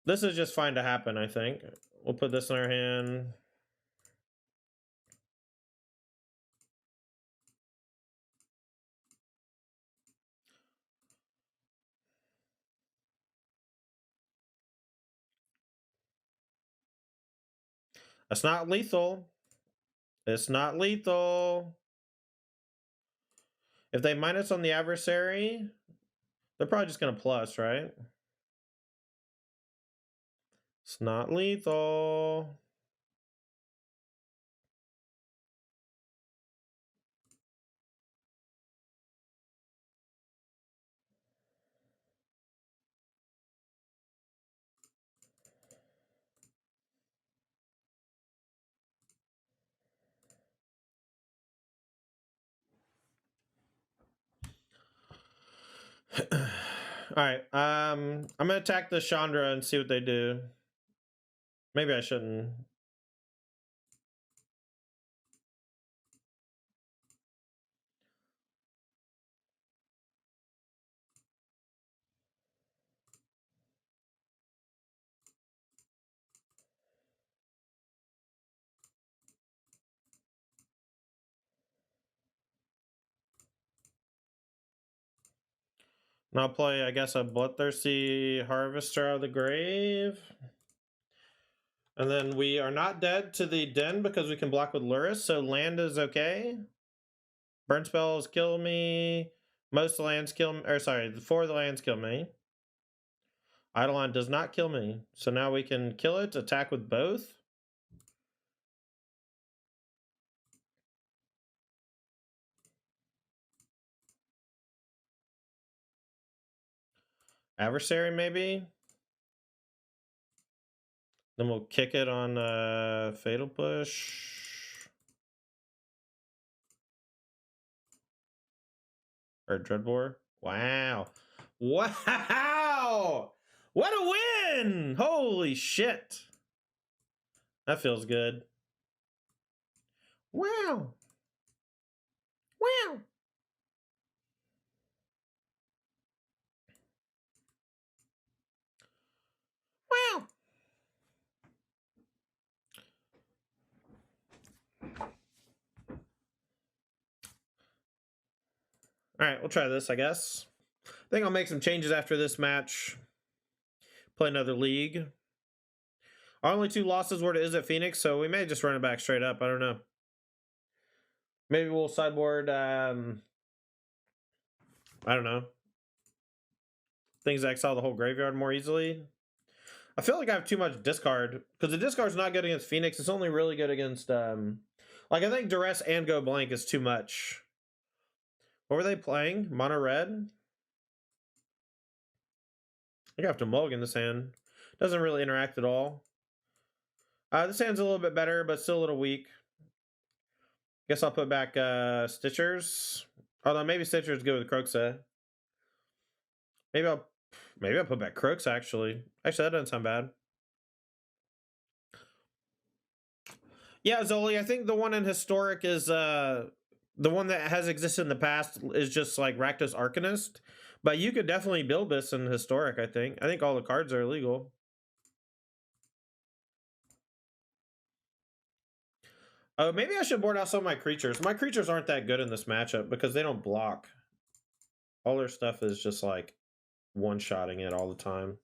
This is just fine to happen, I think. We'll put this in our hand. That's not lethal. It's not lethal. If they minus on the adversary, they're probably just going to plus, right? It's not lethal. Alright, I'm gonna attack the Chandra and see what they do. Maybe I shouldn't. And I'll play, I guess, a Bloodthirsty Harvester out of the grave. And then we are not dead to the Den because we can block with Lurus, so land is okay. Burn spells kill me. Most lands kill me, or sorry, 4 of the lands kill me. Eidolon does not kill me. So now we can kill it, attack with both. Adversary, maybe? Then we'll kick it on Fatal Push. Or Dreadbore. Wow. Wow! What a win! Holy shit. That feels good. Wow. Wow. Wow. Alright, we'll try this, I guess. I think I'll make some changes after this match. Play another league. Our only 2 losses were to Izzet Phoenix, so we may just run it back straight up. I don't know. Maybe we'll sideboard, I don't know. Things that exile the whole graveyard more easily. I feel like I have too much discard, because the discard's not good against Phoenix. It's only really good against, like, I think Duress and Go Blank is too much. What were they playing? Mono red? I think I have to mulligan this hand. Doesn't really interact at all. This hand's a little bit better, but still a little weak. Guess I'll put back Stitchers. Although maybe Stitchers go with Croxa. Maybe I'll put back Crooks, actually. Actually, that doesn't sound bad. Yeah, Zoli, I think the one in Historic is the one that has existed in the past is just like Rakdos Arcanist. But you could definitely build this in Historic, I think. I think all the cards are illegal. Oh, maybe I should board out some of my creatures. My creatures aren't that good in this matchup because they don't block. All their stuff is just like one-shotting it all the time.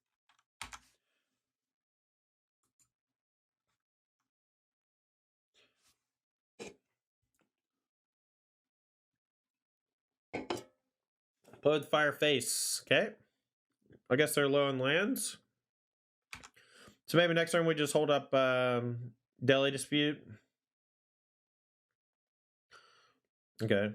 Put Fire Face. Okay. I guess they're low on lands. So maybe next turn we just hold up Delhi Dispute. Okay.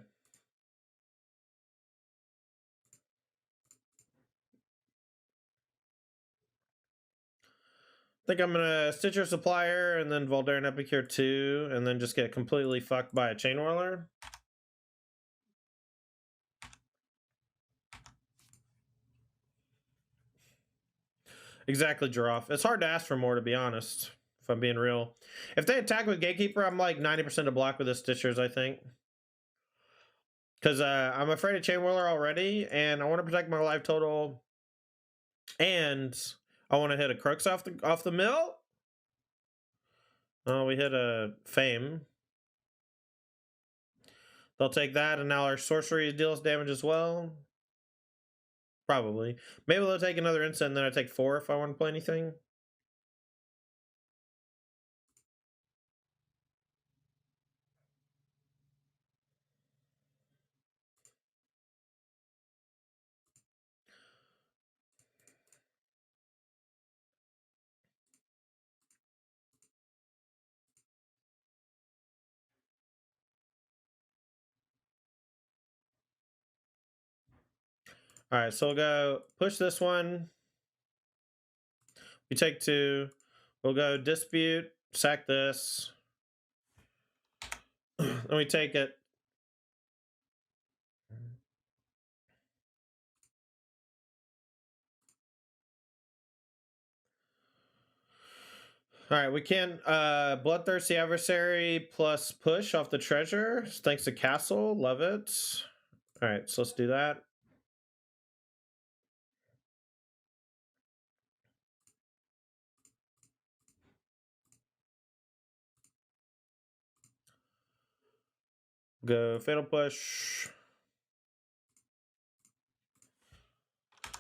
think I'm gonna Stitcher Supplier and then Voldaren Epicure 2 and then just get completely fucked by a Chain Whirler. Exactly, Giraffe. It's hard to ask for more, to be honest, if I'm being real. If they attack with Gatekeeper, I'm like 90% to block with the Stitchers, I think. Because I'm afraid of Chain Whirler already, and I want to protect my life total. And I want to hit a Crux off the mill. Oh, we hit a Fame. They'll take that, and now our sorcery deals damage as well. Probably. Maybe they'll take another instant, and then I take 4 if I want to play anything. All right, so we'll go push this one. We take 2. We'll go Dispute, sack this. And we take it. All right, we can Bloodthirsty Adversary plus push off the treasure. Thanks to Castle. Love it. All right, so let's do that. Go Fatal Push.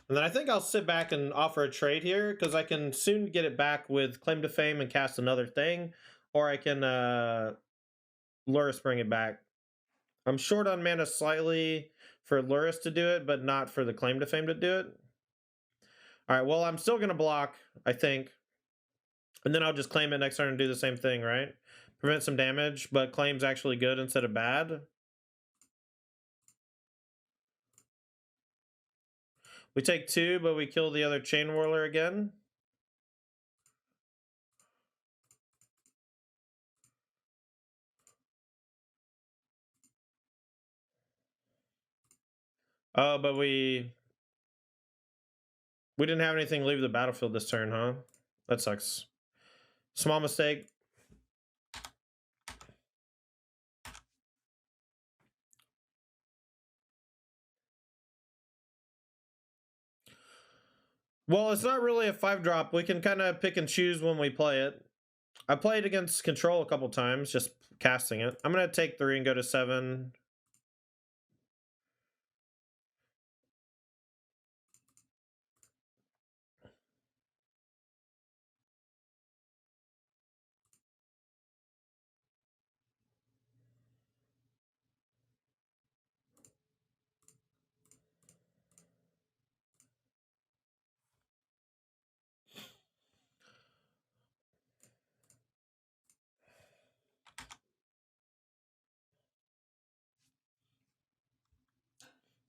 And then I think I'll sit back and offer a trade here because I can soon get it back with Claim to Fame and cast another thing. Or I can Luris bring it back. I'm short on mana slightly for Luris to do it, but not for the Claim to Fame to do it. All right, well, I'm still going to block, I think. And then I'll just claim it next turn and do the same thing, right? Prevent some damage, but claim's actually good instead of bad. We take 2, but we kill the other Chain Whirler again. Oh, but we didn't have anything leave the battlefield this turn, huh? That sucks. Small mistake. Well, it's not really a 5-drop. We can kind of pick and choose when we play it. I played against Control a couple times, just casting it. I'm going to take 3 and go to 7.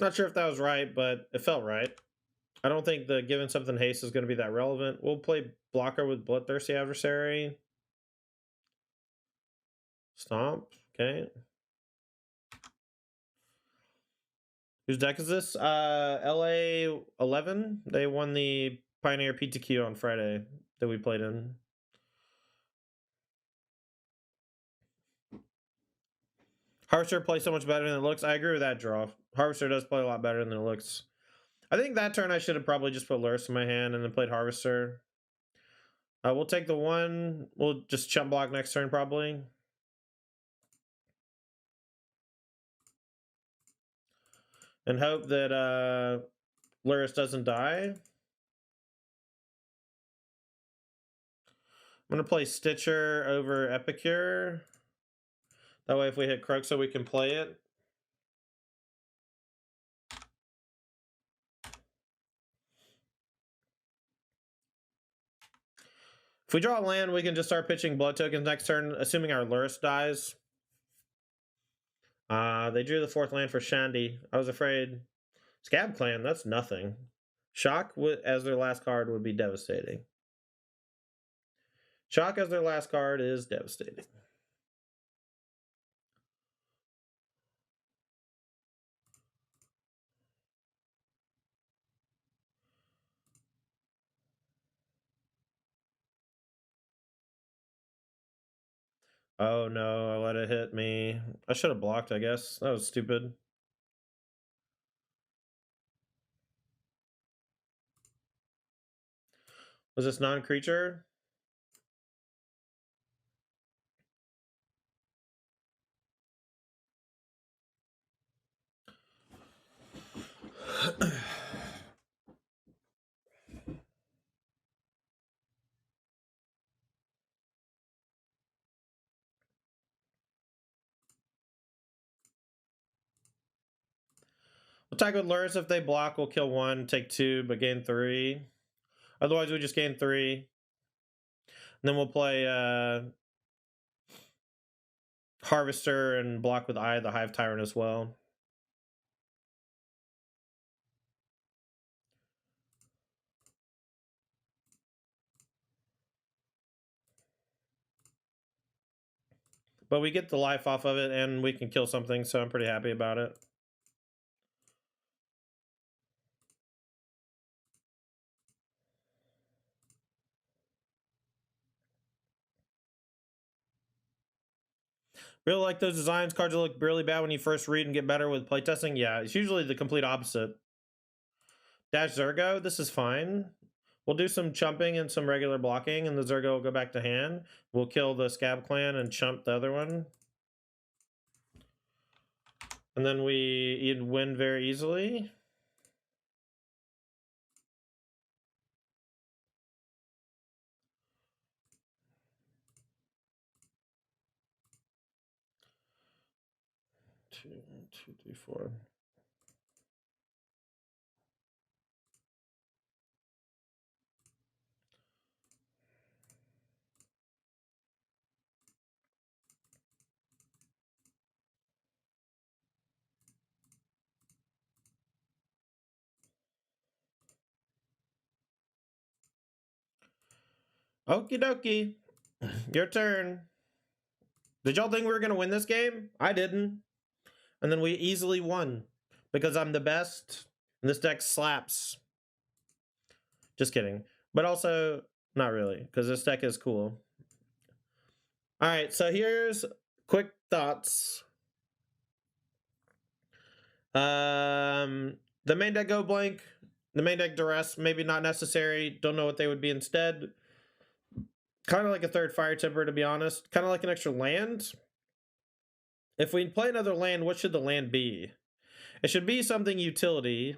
Not sure if that was right, but it felt right. I don't think the giving something haste is going to be that relevant. We'll play blocker with Bloodthirsty Adversary. Stomp. Okay. Whose deck is this? LA 11. They won the Pioneer PTQ on Friday that we played in. Harvester plays so much better than it looks. I agree with that, Draw. Harvester does play a lot better than it looks. I think that turn I should have probably just put Luris in my hand and then played Harvester. We'll take the 1. We'll just chump block next turn probably. And hope that Luris doesn't die. I'm going to play Stitcher over Epicure. That way if we hit Croxa, we can play it. If we draw a land, we can just start pitching blood tokens next turn, assuming our Luris dies. They drew the 4th land for Shandy. I was afraid. Scab Clan, that's nothing. Shock as their last card would be devastating. Shock as their last card is devastating. Oh no, I let it hit me. I should have blocked, I guess. That was stupid. Was this non-creature? Attack with Lurrus. If they block, we'll kill 1, take 2, but gain 3. Otherwise, we just gain 3. And then we'll play Harvester and block with Eye the Hive Tyrant as well. But we get the life off of it, and we can kill something, so I'm pretty happy about it. Really like those designs. Cards that look really bad when you first read and get better with playtesting. Yeah, it's usually the complete opposite. Dash Zergo, this is fine. We'll do some chumping and some regular blocking, and the Zergo will go back to hand. We'll kill the Scab Clan and chump the other one. And then we win very easily. Two, 3, 4. Okie dokie. Your turn. Did y'all think we were going to win this game? I didn't. And then we easily won. Because I'm the best. And this deck slaps. Just kidding. But also, not really. Because this deck is cool. Alright, so here's quick thoughts. The main deck Go Blank. The main deck Duress. Maybe not necessary. Don't know what they would be instead. Kind of like a third Fire Temper, to be honest. Kind of like an extra land. If we play another land, what should the land be? It should be something utility.